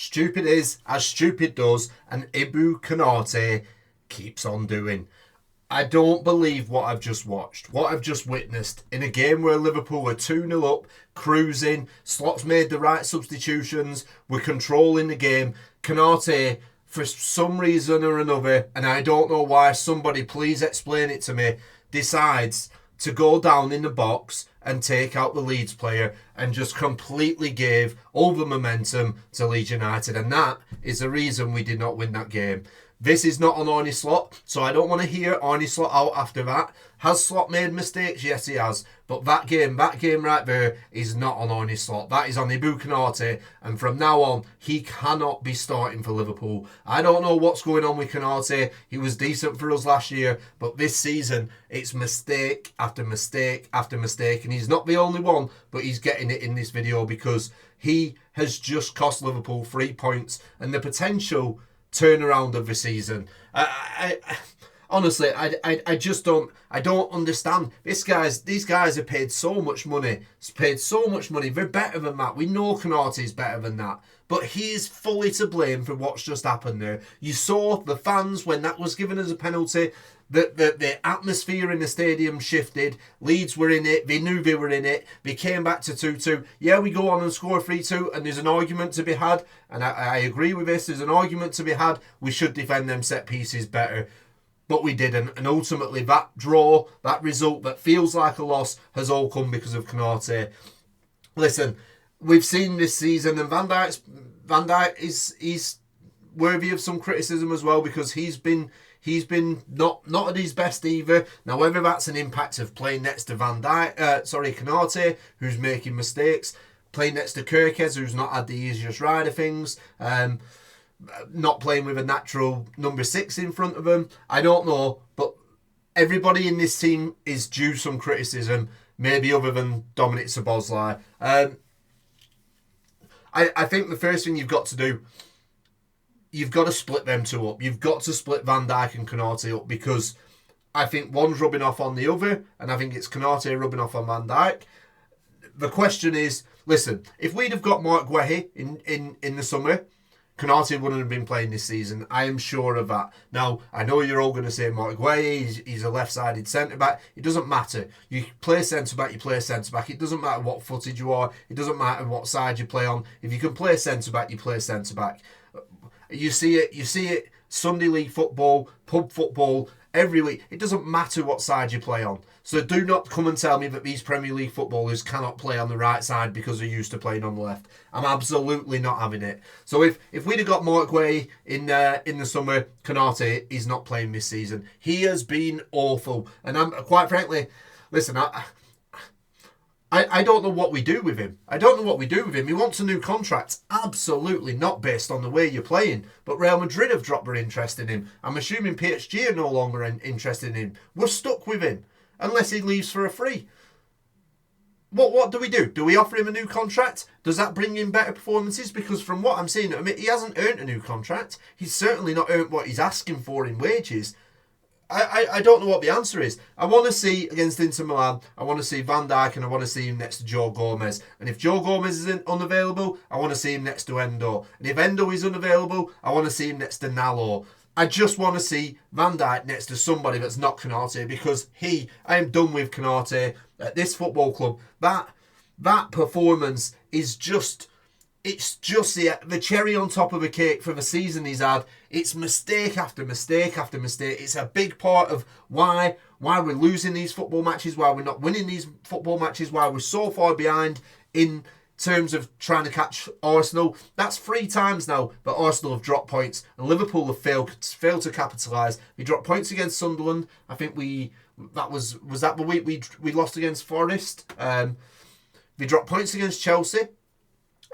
Stupid is as stupid does, and Ibou Konate keeps on doing. I don't believe what I've just watched, what I've just witnessed in a game where Liverpool are 2-0 up, cruising, Slot's made the right substitutions, we're controlling the game. Konate, for some reason or another, and I don't know why, somebody please explain it to me, decides to go down in the box and take out the Leeds player and just completely gave all the momentum to Leeds United. And that is the reason we did not win that game. This is not on Arne Slot, so I don't want to hear Arne Slot out after that. Has Slot made mistakes? Yes, he has. But that game right there is not on Arne Slot. That is on Ibou Konate, and from now on, he cannot be starting for Liverpool. I don't know what's going on with Konate. He was decent for us last year, but this season, it's mistake after mistake after mistake, and he's not the only one, but he's getting it in this video because he has just cost Liverpool 3 points and the potential turnaround of the season. Honestly, I just don't understand. These guys are paid so much money. It's paid so much money. They're better than that. We know Konate is better than that. But he is fully to blame for what's just happened there. You saw the fans when that was given as a penalty. The atmosphere in the stadium shifted. Leeds were in it. They knew they were in it. They came back to 2-2. Yeah, we go on and score 3-2, and there's an argument to be had. And I agree with this. There's an argument to be had. We should defend them set pieces better. But we didn't. And ultimately, that draw, that result that feels like a loss, has all come because of Konate. Listen, we've seen this season, and Van Dijk is worthy of some criticism as well because he's been not at his best either. Now, whether that's an impact of playing next to Konate, who's making mistakes, playing next to Kirkes, who's not had the easiest ride of things, not playing with a natural number 6 in front of him, I don't know. But everybody in this team is due some criticism, maybe other than Dominic Szoboszlai. I think the first thing you've got to do, you've got to split them two up. You've got to split Van Dijk and Konate up because I think one's rubbing off on the other, and I think it's Konate rubbing off on Van Dijk. The question is, listen, if we'd have got Mark Guehi in the summer, Konate wouldn't have been playing this season. I am sure of that. Now, I know you're all going to say Mark Guehi, he's a left-sided centre-back. It doesn't matter. You play centre-back, you play centre-back. It doesn't matter what footage you are. It doesn't matter what side you play on. If you can play centre-back, you play centre-back. You see it Sunday league football, pub football, every week. It doesn't matter what side you play on. So do not come and tell me that these Premier League footballers cannot play on the right side because they're used to playing on the left. I'm absolutely not having it. So if we'd have got Mark Guehi in the summer, Konate is not playing this season. He has been awful. And I'm quite frankly, listen, I don't know what we do with him. He wants a new contract. Absolutely not based on the way you're playing. But Real Madrid have dropped their interest in him. I'm assuming PSG are no longer interested in him. We're stuck with him. Unless he leaves for a free. What do we do? Do we offer him a new contract? Does that bring him better performances? Because from what I'm seeing, I mean, he hasn't earned a new contract. He's certainly not earned what he's asking for in wages. I don't know what the answer is. I want to see against Inter Milan, I want to see Van Dijk and I want to see him next to Joe Gomez. And if Joe Gomez is unavailable, I want to see him next to Endo. And if Endo is unavailable, I want to see him next to Nalo. I just want to see Van Dijk next to somebody that's not Konate because I am done with Konate at this football club. That performance is just, it's just the cherry on top of the cake for the season he's had. It's mistake after mistake after mistake. It's a big part of why we're losing these football matches, why we're not winning these football matches, why we're so far behind in terms of trying to catch Arsenal. That's 3 times now that Arsenal have dropped points and Liverpool have failed to capitalise. We dropped points against Sunderland. I think was that the week we lost against Forest. We dropped points against Chelsea,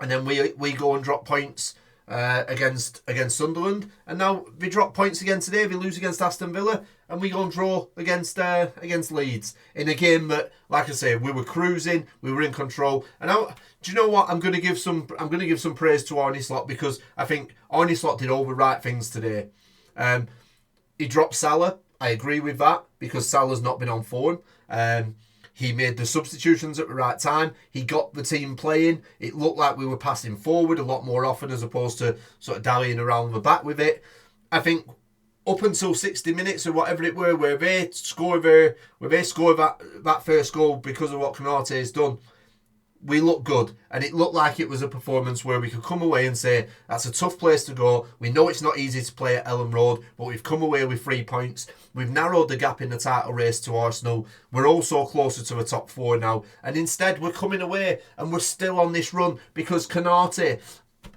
and then we go and drop points against Sunderland, and now we drop points again today. We lose against Aston Villa, and we go and draw against Leeds in a game that, like I say, we were cruising, we were in control. And now, do you know what? I'm going to give some praise to Arne Slot because I think Arne Slot did all the right things today. He dropped Salah. I agree with that because Salah's not been on form. He made the substitutions at the right time. He got the team playing. It looked like we were passing forward a lot more often as opposed to sort of dallying around the back with it. I think up until 60 minutes or whatever it were, where they score that first goal because of what Konate has done, we looked good, and it looked like it was a performance where we could come away and say, that's a tough place to go. We know it's not easy to play at Ellen Road, but we've come away with 3 points. We've narrowed the gap in the title race to Arsenal. We're also closer to the top 4 now, and instead we're coming away and we're still on this run because Konate,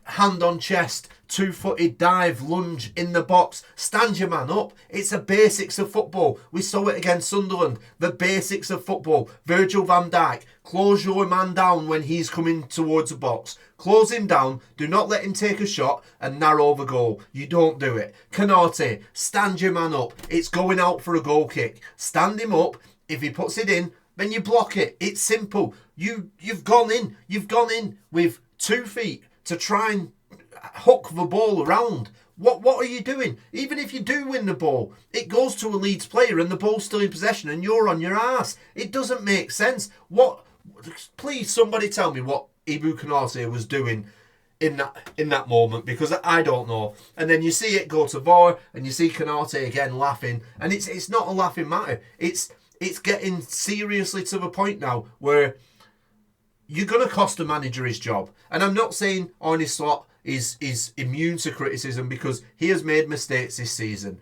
hand on chest, 2-footed dive, lunge in the box, stand your man up. It's the basics of football. We saw it against Sunderland. The basics of football. Virgil van Dijk, close your man down when he's coming towards the box. Close him down, do not let him take a shot and narrow the goal. You don't do it. Konate, stand your man up. It's going out for a goal kick. Stand him up. If he puts it in, then you block it. It's simple. You've gone in. You've gone in with 2 feet to try and hook the ball around. What are you doing? Even if you do win the ball, it goes to a Leeds player and the ball's still in possession and you're on your ass. It doesn't make sense. Please, somebody tell me what Ibou Konate was doing in that moment, because I don't know. And then you see it go to VAR and you see Konate again laughing, and it's not a laughing matter. It's getting seriously to the point now where you're going to cost a manager his job. And I'm not saying Arne Slot is immune to criticism, because he has made mistakes this season.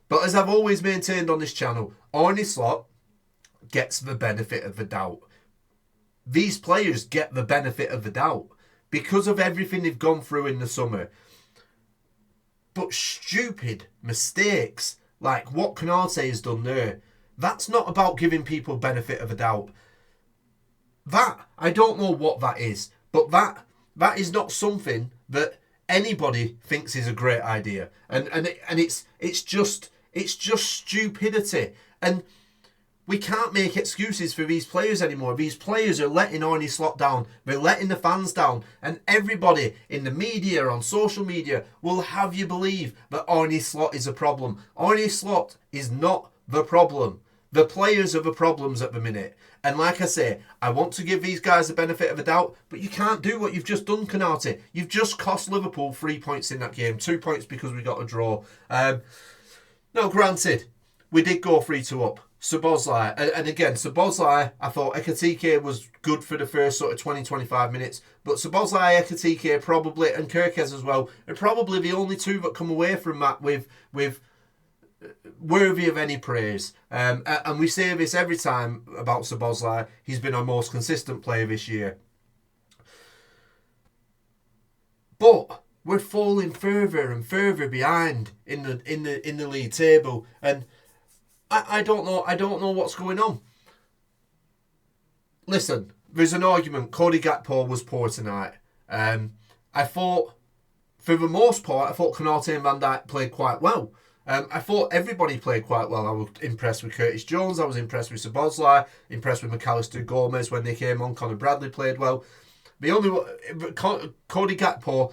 But as I've always maintained on this channel, Arne Slot gets the benefit of the doubt. These players get the benefit of the doubt because of everything they've gone through in the summer. But stupid mistakes like what Konate has done there, that's not about giving people benefit of a doubt. That, I don't know what that is, but that is not something that anybody thinks is a great idea. And it's just stupidity. And we can't make excuses for these players anymore. These players are letting Arne Slot down. They're letting the fans down. And everybody in the media, on social media, will have you believe that Arne Slot is a problem. Arne Slot is not the problem. The players are the problems at the minute. And like I say, I want to give these guys the benefit of a doubt, but you can't do what you've just done, Konate. You've just cost Liverpool 3 points in that game. 2 points because we got a draw. Now, granted, we did go 3-2 up. Szoboszlai, and again, Szoboszlai, I thought Ekitike was good for the first sort of 20-25 minutes, but Szoboszlai, Ekitike probably, and Kirkez as well, are probably the only 2 that come away from that with worthy of any praise. And we say this every time about Szoboszlai. He's been our most consistent player this year. But we're falling further and further behind in the league table, and I don't know what's going on. Listen, there's an argument. Cody Gakpo was poor tonight. I thought, for the most part, Konate and Van Dijk played quite well. I thought everybody played quite well. I was impressed with Curtis Jones. I was impressed with Szoboszlai. Impressed with McAllister Gomez when they came on. Conor Bradley played well. Cody Gakpo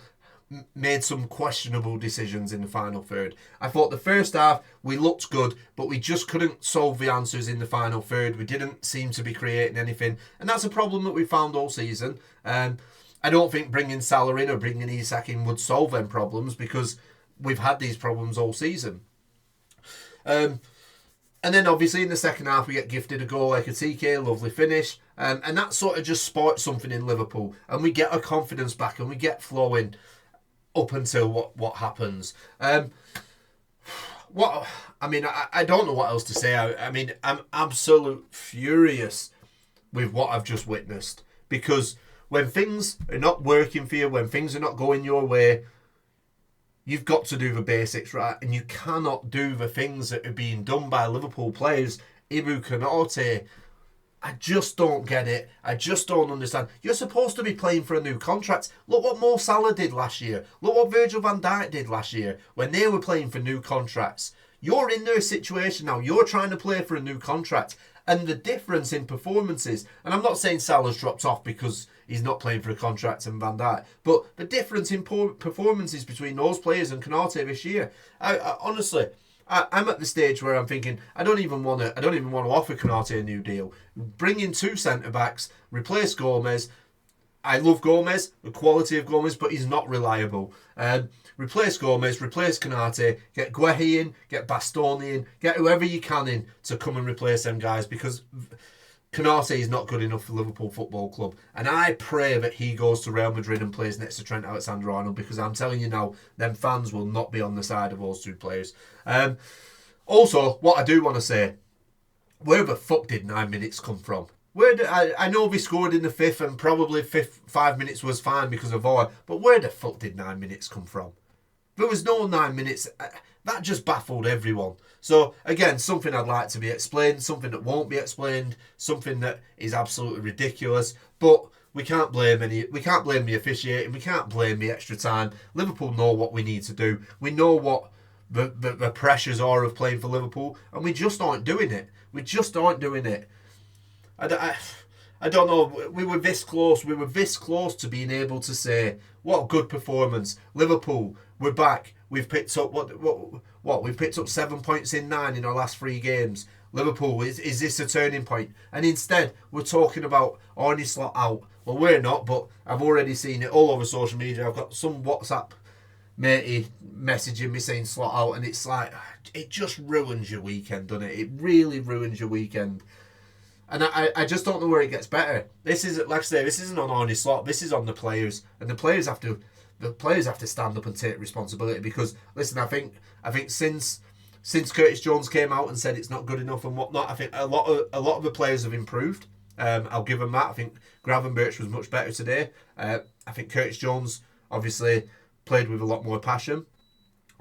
made some questionable decisions in the final third. I thought the first half we looked good, but we just couldn't solve the answers in the final third. We didn't seem to be creating anything, and that's a problem that we found all season. I don't think bringing Salah in or bringing Isak in would solve them problems, because we've had these problems all season. And then obviously in the second half we get gifted a goal like Ekitike, lovely finish, and that sort of just sparked something in Liverpool, and we get our confidence back and we get flowing up until what happens. I don't know what else to say. I'm absolute furious with what I've just witnessed, because when things are not working for you, when things are not going your way, you've got to do the basics right, and you cannot do the things that are being done by Liverpool players. Ibou Konate, I just don't get it. I just don't understand. You're supposed to be playing for a new contract. Look what Mo Salah did last year. Look what Virgil van Dijk did last year when they were playing for new contracts. You're in their situation now. You're trying to play for a new contract. And the difference in performances, and I'm not saying Salah's dropped off because he's not playing for a contract and Van Dijk, but the difference in performances between those players and Konate this year, I honestly, I'm at the stage where I'm thinking I don't even want to offer Konate a new deal. Bring in 2 centre backs, replace Gomez. I love Gomez, the quality of Gomez, but he's not reliable. Replace Gomez, replace Konate, get Guehi in, get Bastoni in, get whoever you can in to come and replace them guys, because Konate is not good enough for Liverpool Football Club. And I pray that he goes to Real Madrid and plays next to Trent Alexander-Arnold, because I'm telling you now, them fans will not be on the side of those 2 players. Also, what I do want to say, where the fuck did 9 minutes come from? I know we scored in the 5th, and probably 5 minutes was fine because of VAR, but where the fuck did 9 minutes come from? There was no 9 minutes. That just baffled everyone. So again, something I'd like to be explained, something that won't be explained, something that is absolutely ridiculous. But we can't blame the officiating, we can't blame the extra time. Liverpool know what we need to do. We know what the pressures are of playing for Liverpool, and we just aren't doing it. We just aren't doing it. I don't know. We were this close. We were this close to being able to say, what a good performance. Liverpool, we're back. We've picked up what? We've picked up 7 points in 9 in our last 3 games. Liverpool, is this a turning point? And instead, we're talking about Arne Slot out. Well, we're not, but I've already seen it all over social media. I've got some WhatsApp matey messaging me saying Slot out, and it's like, it just ruins your weekend, doesn't it? It really ruins your weekend. And I just don't know where it gets better. This is, like I say, this isn't on Arne Slot. This is on the players, and the players have to stand up and take responsibility. Because listen, I think since Curtis Jones came out and said it's not good enough and whatnot, I think a lot of the players have improved. I'll give them that. I think Gravenberch was much better today. I think Curtis Jones obviously played with a lot more passion.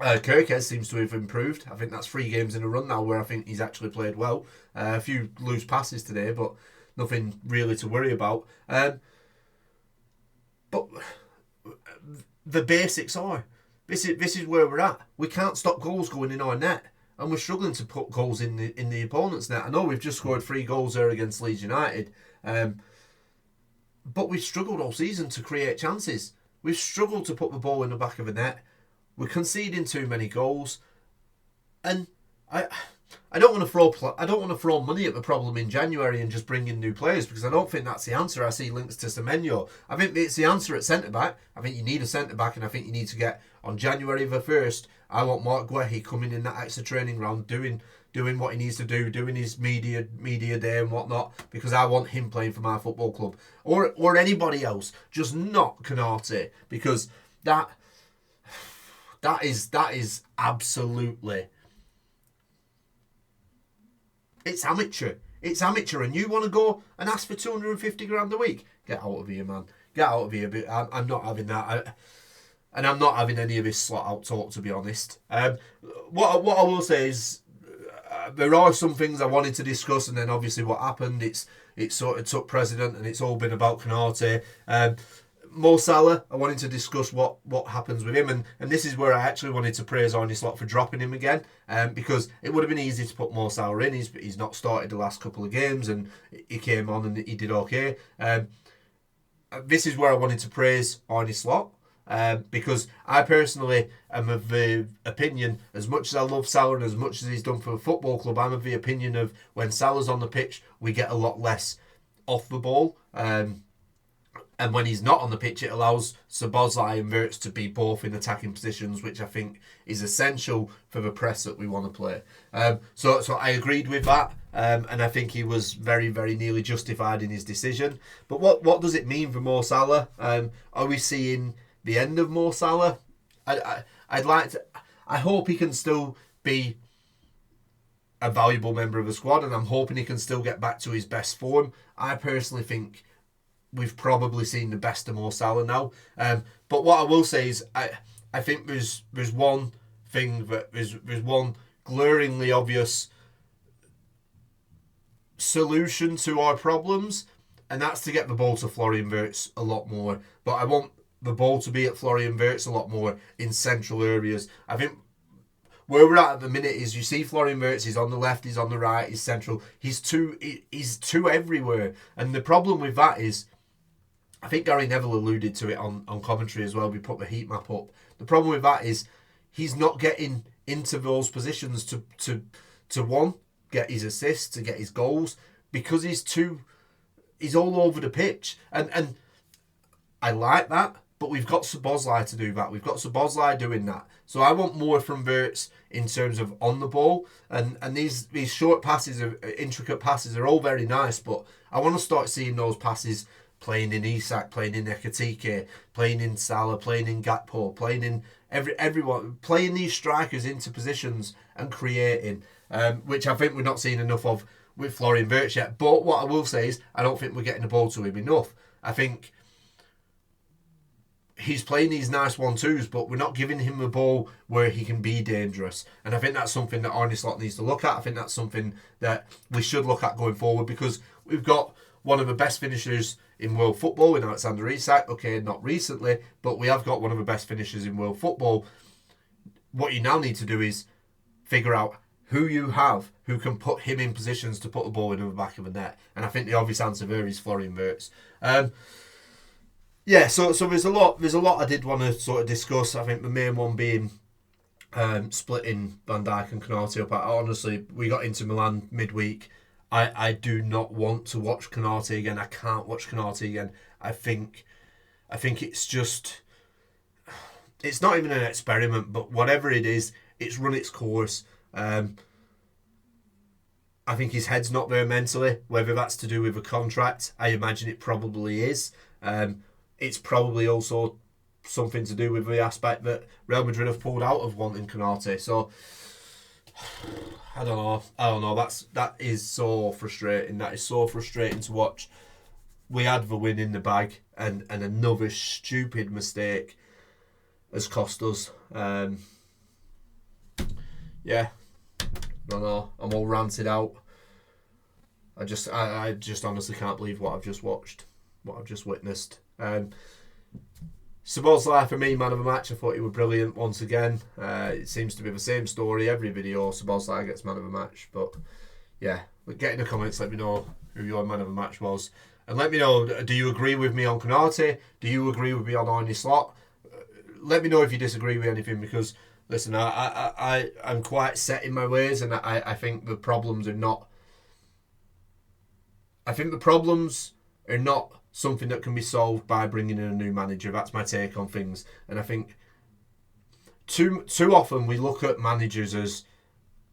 Kirkes seems to have improved. I think that's 3 games in a run now where I think he's actually played well. A few loose passes today, but nothing really to worry about. But the basics are, this is where we're at. We can't stop goals going in our net, and we're struggling to put goals in the opponent's net. I know we've just scored 3 goals there against Leeds United, but we've struggled all season to create chances. We've struggled to put the ball in the back of the net. We're conceding too many goals, and I don't want to throw money at the problem in January and just bring in new players, because I don't think that's the answer. I see links to Semenyo. I think it's the answer at centre back. I think you need a centre back, and I think you need to get on January the 1st. I want Mark Guehi coming in that extra training ground, doing what he needs to do, doing his media day and whatnot, because I want him playing for my football club, or anybody else, just not Konate, because that is absolutely, it's amateur. It's amateur, and you want to go and ask for 250 grand a week? Get out of here, man. Get out of here. I'm not having that. And I'm not having any of this Slot out talk, to be honest. What I will say is, there are some things I wanted to discuss, and then obviously what happened, it sort of took precedent, and it's all been about Konate. Mo Salah, I wanted to discuss what happens with him, and this is where I actually wanted to praise Arne Slot for dropping him again, because it would have been easy to put Mo Salah in. He's not started the last couple of games, and he came on and he did okay. This is where I wanted to praise Arne Slot, because I personally am of the opinion, as much as I love Salah and as much as he's done for the football club, I'm of the opinion of when Salah's on the pitch, we get a lot less off the ball. And when he's not on the pitch, it allows Szoboszlai and Wirtz to be both in attacking positions, which I think is essential for the press that we want to play. So I agreed with that, and I think he was very, very nearly justified in his decision. But what does it mean for Mo Salah? Are we seeing the end of Mo Salah? I'd like to. I hope he can still be a valuable member of the squad, and I'm hoping he can still get back to his best form. I personally think we've probably seen the best of Mo Salah now. But what I will say is, I think there's one thing that there's one glaringly obvious solution to our problems, and that's to get the ball to Florian Wirtz a lot more. But I want the ball to be at Florian Wirtz a lot more in central areas. I think where we're at the minute is, you see Florian Wirtz, he's on the left, he's on the right, he's central. He's too everywhere. And the problem with that is, I think Gary Neville alluded to it on commentary as well. We put the heat map up. The problem with that is he's not getting into those positions to one, get his assists, to get his goals, because he's all over the pitch. And I like that, but we've got Szoboszlai to do that. We've got Szoboszlai doing that. So I want more from Wirtz in terms of on the ball. And these short passes, intricate passes are all very nice, but I want to start seeing those passes playing in Isak, playing in Ekitike, playing in Salah, playing in Gakpo, playing in everyone, playing these strikers into positions and creating, which I think we're not seeing enough of with Florian Wirtz yet. But what I will say is, I don't think we're getting the ball to him enough. I think he's playing these nice 1-2s, but we're not giving him the ball where he can be dangerous. And I think that's something that Arne needs to look at. I think that's something that we should look at going forward, because we've got one of the best finishers in world football in Alexander Isak. Okay, not recently, but we have got one of the best finishers in world football. What you now need to do is figure out who you have who can put him in positions to put the ball into the back of the net. And I think the obvious answer there is Florian Wirtz. Yeah, so there's a lot I did want to sort of discuss. I think the main one being splitting Van Dijk and Konate up. Honestly, we got into Milan midweek. I do not want to watch Konate again. I can't watch Konate again. I think it's just, it's not even an experiment, but whatever it is, it's run its course. I think his head's not there mentally. Whether that's to do with a contract, I imagine it probably is. It's probably also something to do with the aspect that Real Madrid have pulled out of wanting Konate. So I don't know. That is so frustrating. That is so frustrating to watch. We had the win in the bag, and another stupid mistake has cost us. Yeah, no, I'm all ranted out. I just honestly can't believe what I've just watched, what I've just witnessed. Szoboszlai for me, man of the match. I thought he was brilliant once again. It seems to be the same story every video. Szoboszlai gets man of the match, but yeah, get in the comments. Let me know who your man of the match was, and let me know. Do you agree with me on Konate? Do you agree with me on Arne Slot? Let me know if you disagree with anything, because listen, I'm quite set in my ways, and I think the problems are not. I think the problems are not something that can be solved by bringing in a new manager. That's my take on things. And I think too often we look at managers as,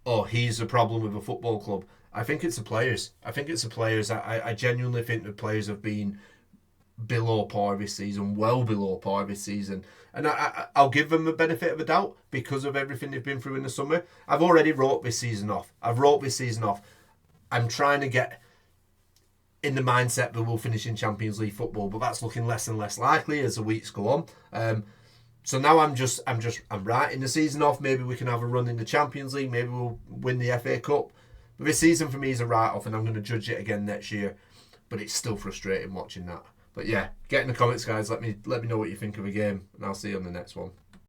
oh, he's the problem with a football club. I think it's the players. I genuinely think the players have been below par this season, well below par this season. And I'll give them the benefit of the doubt because of everything they've been through in the summer. I've already wrote this season off. I'm trying to get in the mindset that we'll finish in Champions League football, but that's looking less and less likely as the weeks go on. So now I'm writing the season off. Maybe we can have a run in the Champions League. Maybe we'll win the FA Cup. But this season for me is a write-off, and I'm going to judge it again next year. But it's still frustrating watching that. But yeah, get in the comments, guys. Let me know what you think of the game, and I'll see you on the next one.